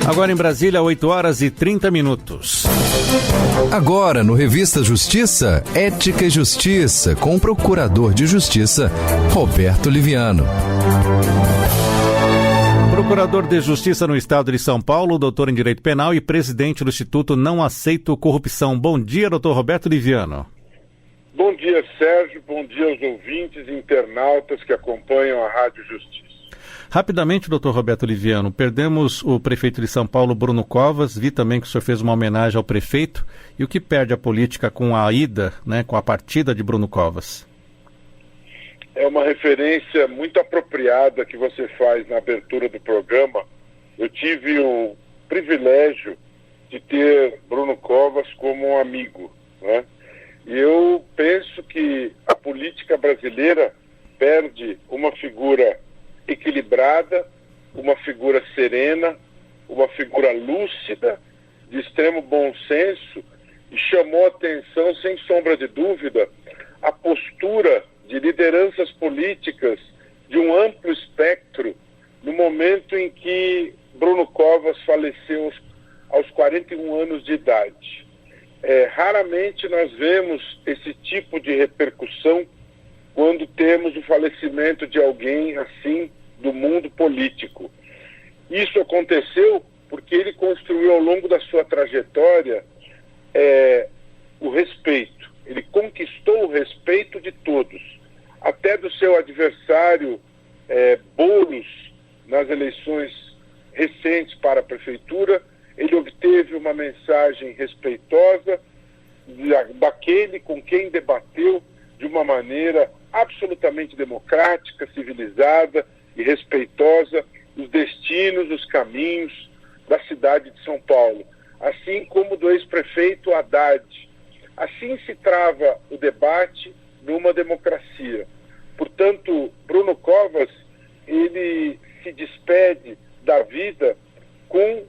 Agora em Brasília, 8h30. Agora no Revista Justiça, Ética e Justiça, com o Procurador de Justiça, Roberto Liviano. Procurador de Justiça no Estado de São Paulo, doutor em Direito Penal e presidente do Instituto Não Aceito Corrupção. Bom dia, doutor Roberto Liviano. Bom dia, Sérgio. Bom dia aos ouvintes e internautas que acompanham a Rádio Justiça. Rapidamente, doutor Roberto Liviano, perdemos o prefeito de São Paulo, Bruno Covas. Vi também que o senhor fez uma homenagem ao prefeito. E o que perde a política com a ida, com a partida de Bruno Covas? É uma referência muito apropriada que você faz na abertura do programa. Eu tive o privilégio de ter Bruno Covas como um amigo, né? E eu penso que a política brasileira perde uma figura equilibrada, uma figura serena, uma figura lúcida, de extremo bom senso, e chamou atenção, sem sombra de dúvida, a postura de lideranças políticas de um amplo espectro no momento em que Bruno Covas faleceu aos 41 anos de idade. Raramente nós vemos esse tipo de repercussão quando temos o falecimento de alguém assim do mundo político. Isso aconteceu porque ele construiu ao longo da sua trajetória o respeito. Ele conquistou o respeito de todos, até do seu adversário Boulos nas eleições recentes para a prefeitura. Ele obteve uma mensagem respeitosa daquele com quem debateu de uma maneira absolutamente democrática, civilizada e respeitosa os destinos, os caminhos da cidade de São Paulo, assim como do ex-prefeito Haddad. Assim se trava o debate numa democracia. Portanto, Bruno Covas, ele se despede da vida com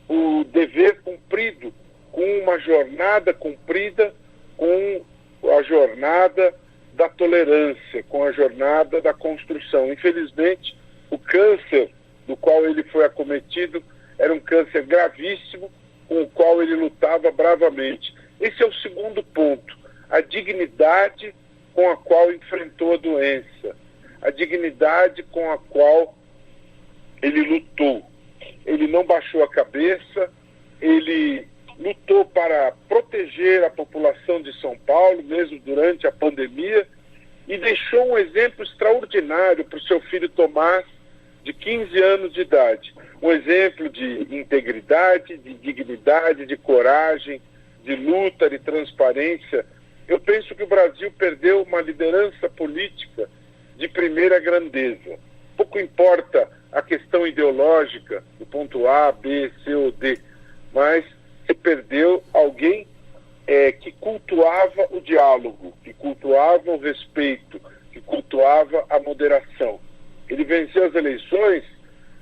o dever cumprido, com uma jornada cumprida, com a jornada da tolerância, com a jornada da construção. Infelizmente, o câncer do qual ele foi acometido era um câncer gravíssimo, com o qual ele lutava bravamente. Esse é o segundo ponto, a dignidade com a qual enfrentou a doença, a dignidade com a qual ele lutou. Ele não baixou a cabeça, ele lutou para proteger a população de São Paulo, mesmo durante a pandemia, e deixou um exemplo extraordinário para o seu filho Tomás, de 15 anos de idade. Um exemplo de integridade, de dignidade, de coragem, de luta, de transparência. Eu penso que o Brasil perdeu uma liderança política de primeira grandeza. Pouco importa a questão ideológica, do ponto A, B, C ou D, mas se perdeu alguém que cultuava o diálogo, que cultuava o respeito, que cultuava a moderação. Ele venceu as eleições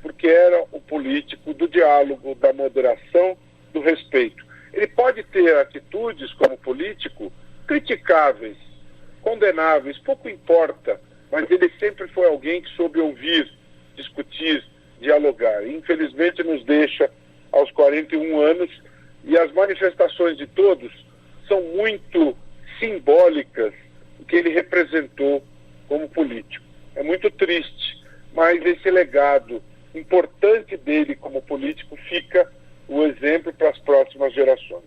porque era o político do diálogo, da moderação, do respeito. Ele pode ter atitudes como político criticáveis, condenáveis, pouco importa, mas ele sempre foi alguém que soube ouvir, discutir, dialogar. E, infelizmente, nos deixa aos 41 anos, e as manifestações de todos são muito simbólicas do que ele representou como político. É muito triste, mas esse legado importante dele como político fica o exemplo para as próximas gerações.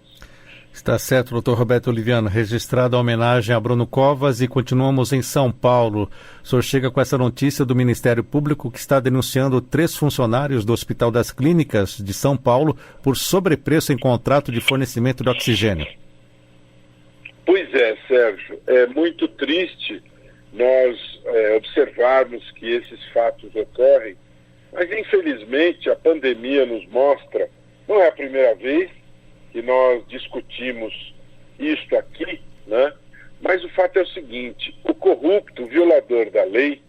Está certo, doutor Roberto Liviano. Registrada a homenagem a Bruno Covas e continuamos em São Paulo. O senhor chega com essa notícia do Ministério Público que está denunciando 3 funcionários do Hospital das Clínicas de São Paulo por sobrepreço em contrato de fornecimento de oxigênio. Pois é, Sérgio. É muito triste nós observarmos que esses fatos ocorrem, mas infelizmente a pandemia nos mostra, não é a primeira vez que nós discutimos isto aqui, né? Mas o fato é o seguinte: o corrupto, o violador da lei,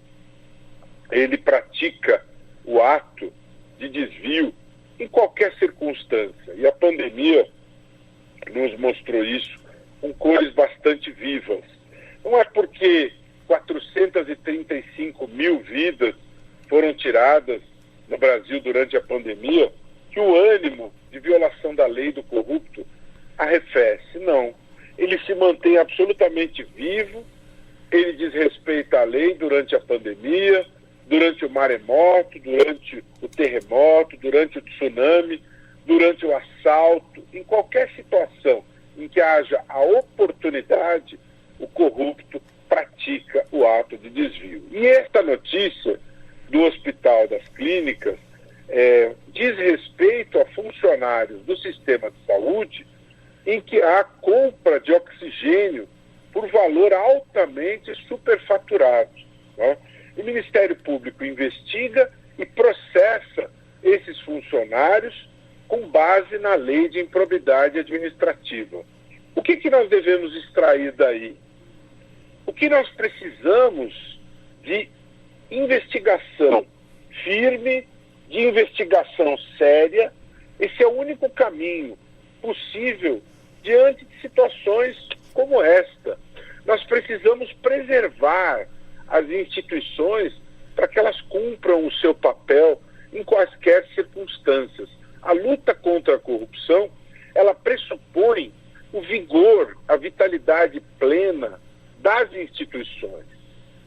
ele pratica o ato de desvio em qualquer circunstância. E a pandemia nos mostrou isso com cores bastante vivas. Não é porque 435 mil vidas foram tiradas no Brasil durante a pandemia que o ânimo mantém absolutamente vivo, ele diz respeito à lei durante a pandemia, durante o maremoto, durante o terremoto, durante o tsunami, durante o assalto, em qualquer situação em que haja a oportunidade, o corrupto pratica o ato de desvio. E esta notícia do Hospital das Clínicas diz respeito a funcionários do sistema de saúde em que há compra de oxigênio por valor altamente superfaturado, né? O Ministério Público investiga e processa esses funcionários com base na lei de improbidade administrativa. O que nós devemos extrair daí? O que nós precisamos de investigação firme, de investigação séria. Esse é o único caminho possível diante de situações como esta. Nós precisamos preservar as instituições para que elas cumpram o seu papel em quaisquer circunstâncias. A luta contra a corrupção, ela pressupõe o vigor, a vitalidade plena das instituições,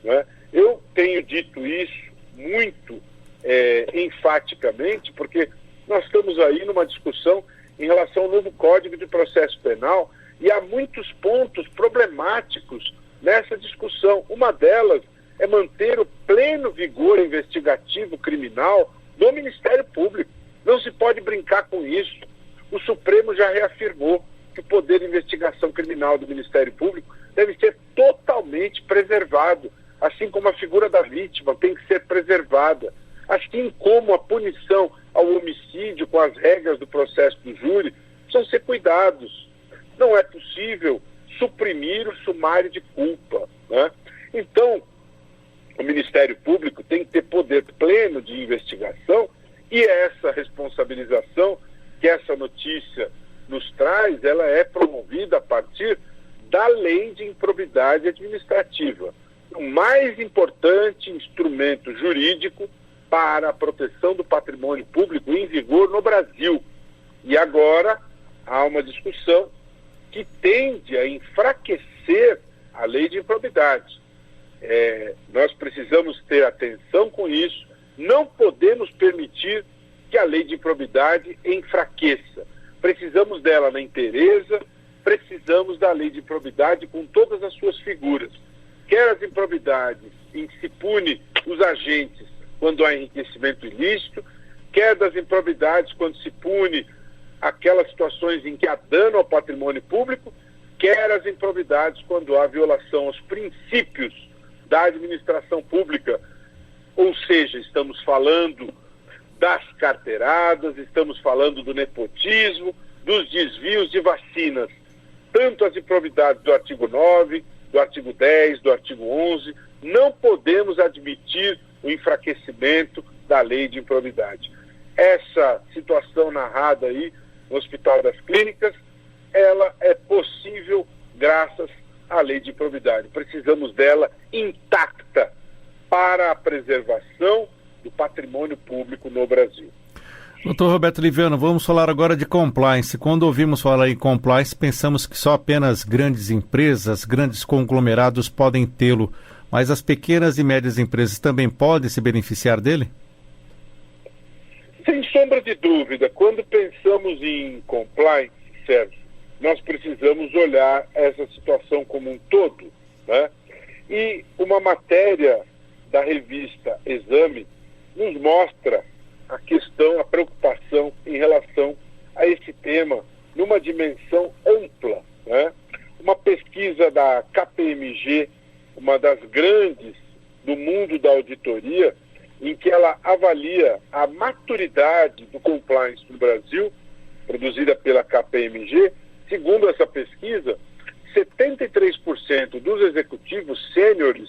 né? Eu tenho dito isso muito enfaticamente, porque nós estamos aí numa discussão em relação ao novo Código de Processo Penal e há muitos pontos problemáticos nessa discussão. Uma delas é manter o pleno vigor investigativo criminal do Ministério Público. Não se pode brincar com isso. O Supremo já reafirmou que o poder de investigação criminal do Ministério Público deve ser totalmente preservado, assim como a figura da vítima tem que ser preservada, assim como a punição ao homicídio com as regras do processo do júri precisam ser cuidados. Não é possível suprimir o sumário de culpa, né? Então, o Ministério Público tem que ter poder pleno de investigação e essa responsabilização que essa notícia nos traz, ela é promovida a partir da lei de improbidade administrativa, o mais importante instrumento jurídico para a proteção do patrimônio público em vigor no Brasil. E agora há uma discussão que tende a enfraquecer a lei de improbidade. Nós precisamos ter atenção com isso, não podemos permitir que a lei de improbidade enfraqueça. Precisamos dela na inteireza, precisamos da lei de improbidade com todas as suas figuras. Quer as improbidades em que se pune os agentes quando há enriquecimento ilícito, quer das improbidades quando se pune aquelas situações em que há dano ao patrimônio público, quer as improbidades quando há violação aos princípios da administração pública. Ou seja, estamos falando das carteiradas, estamos falando do nepotismo, dos desvios de vacinas, tanto as improbidades do artigo 9, do artigo 10, do artigo 11, não podemos admitir o enfraquecimento da lei de improbidade. Essa situação narrada aí no Hospital das Clínicas, ela é possível graças à lei de improbidade. Precisamos dela intacta para a preservação do patrimônio público no Brasil. Dr. Roberto Liviano, vamos falar agora de compliance. Quando ouvimos falar em compliance, pensamos que só apenas grandes empresas, grandes conglomerados podem tê-lo, mas as pequenas e médias empresas também podem se beneficiar dele? Sem sombra de dúvida, quando pensamos em compliance, Sérgio, nós precisamos olhar essa situação como um todo, né? E uma matéria da revista Exame nos mostra a questão, a preocupação em relação a esse tema numa dimensão ampla, né? Uma pesquisa da KPMG, uma das grandes do mundo da auditoria, em que ela avalia a maturidade do compliance no Brasil, produzida pela KPMG. Segundo essa pesquisa, 73% dos executivos sêniores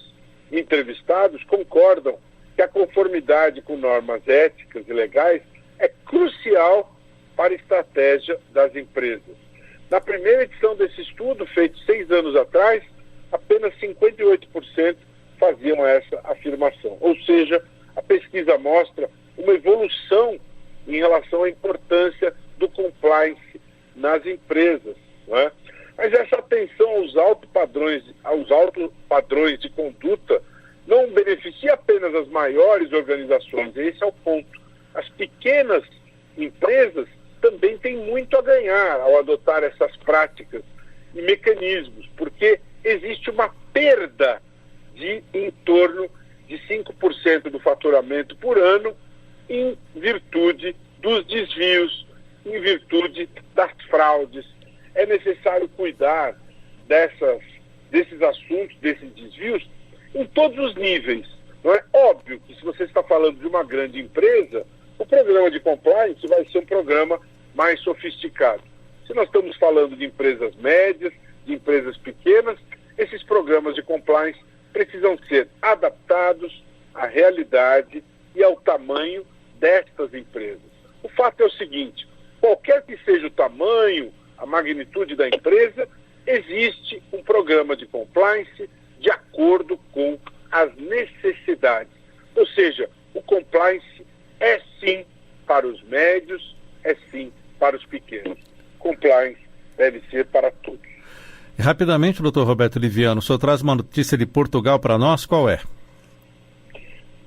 entrevistados concordam que a conformidade com normas éticas e legais é crucial para a estratégia das empresas. Na primeira edição desse estudo, feito 6 anos atrás, apenas 58% faziam essa afirmação. Ou seja, a pesquisa mostra uma evolução em relação à importância do compliance nas empresas, não é? Mas essa atenção aos padrões de conduta não beneficia apenas as maiores organizações. Esse é o ponto. As pequenas empresas também têm muito a ganhar ao adotar essas práticas e mecanismos, porque existe uma perda de em torno de 5% do faturamento por ano em virtude dos desvios, em virtude das fraudes. É necessário cuidar desses assuntos, desses desvios, em todos os níveis. Não é óbvio que, se você está falando de uma grande empresa, o programa de compliance vai ser um programa mais sofisticado. Se nós estamos falando de empresas médias, de empresas pequenas, esses programas de compliance precisam ser adaptados à realidade e ao tamanho destas empresas. O fato é o seguinte: qualquer que seja o tamanho, a magnitude da empresa, existe um programa de compliance de acordo com as necessidades. Ou seja, o compliance é sim para os médios, é sim para os pequenos. Compliance deve ser para todos. Rapidamente, doutor Roberto Liviano, o senhor traz uma notícia de Portugal para nós, qual é?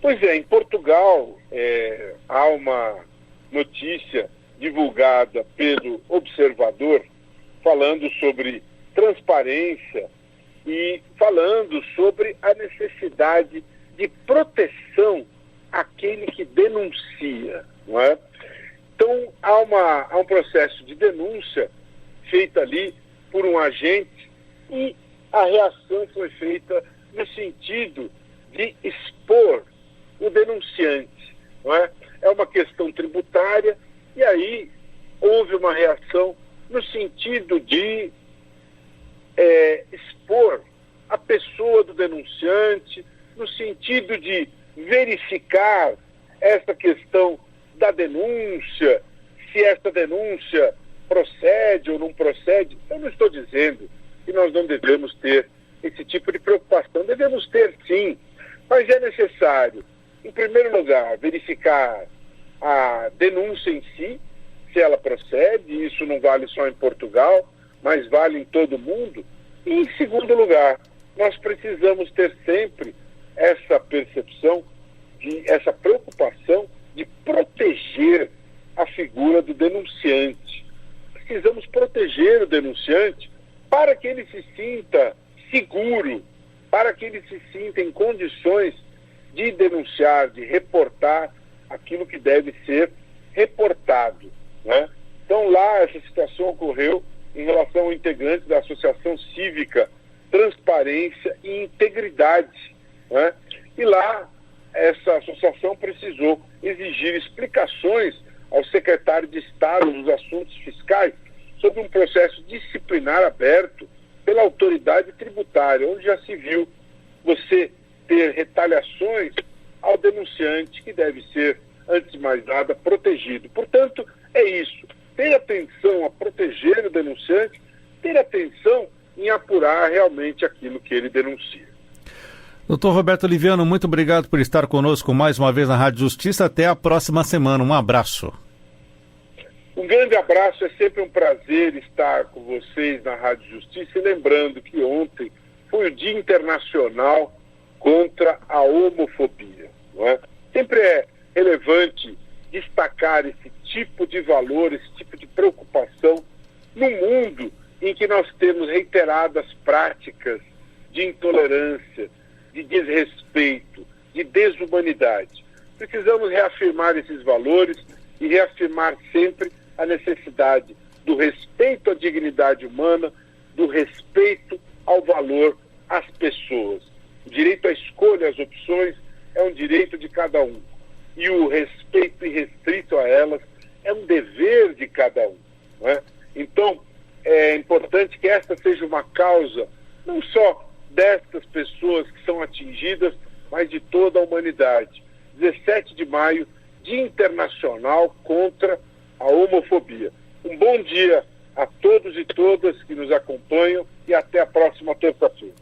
Pois é, em Portugal há uma notícia divulgada pelo Observador falando sobre transparência e falando sobre a necessidade de proteção àquele que denuncia, não é? Então, há um processo de denúncia feita ali por um agente e a reação foi feita no sentido de expor o denunciante, não é? É uma questão tributária e aí houve uma reação no sentido de expor a pessoa do denunciante, no sentido de verificar essa questão da denúncia, se essa denúncia procede ou não procede. Eu não estou dizendo que nós não devemos ter esse tipo de preocupação. Devemos ter, sim, mas é necessário, em primeiro lugar, verificar a denúncia em si, se ela procede. Isso não vale só em Portugal, mas vale em todo o mundo. E, em segundo lugar, nós precisamos ter sempre essa percepção, essa preocupação de proteger a figura do denunciante. Precisamos proteger o denunciante para que ele se sinta seguro, para que ele se sinta em condições de denunciar, de reportar aquilo que deve ser reportado, né? Então, lá, essa situação ocorreu em relação ao integrante da Associação Cívica Transparência e Integridade, né? E lá, essa associação precisou exigir explicações ao secretário de Estado dos Assuntos Fiscais sobre um processo disciplinar aberto pela autoridade tributária, onde já se viu você ter retaliações ao denunciante, que deve ser, antes de mais nada, protegido. Portanto, é isso. Ter atenção a proteger o denunciante, ter atenção em apurar realmente aquilo que ele denuncia. Doutor Roberto Liviano, muito obrigado por estar conosco mais uma vez na Rádio Justiça. Até a próxima semana. Um abraço. Um grande abraço. É sempre um prazer estar com vocês na Rádio Justiça. E lembrando que ontem foi o Dia Internacional contra a Homofobia, não é? Sempre é relevante destacar esse tipo de valor, esse tipo de preocupação no mundo em que nós temos reiteradas práticas de intolerância, de desrespeito, de desumanidade. Precisamos reafirmar esses valores e reafirmar sempre a necessidade do respeito à dignidade humana, do respeito ao valor às pessoas. O direito à escolha, às opções, é um direito de cada um. E o respeito irrestrito a elas é um dever de cada um, não é? Então, é importante que esta seja uma causa, não só destas pessoas que são atingidas, mas de toda a humanidade. 17 de maio, Dia Internacional contra a Homofobia. Um bom dia a todos e todas que nos acompanham e até a próxima terça-feira.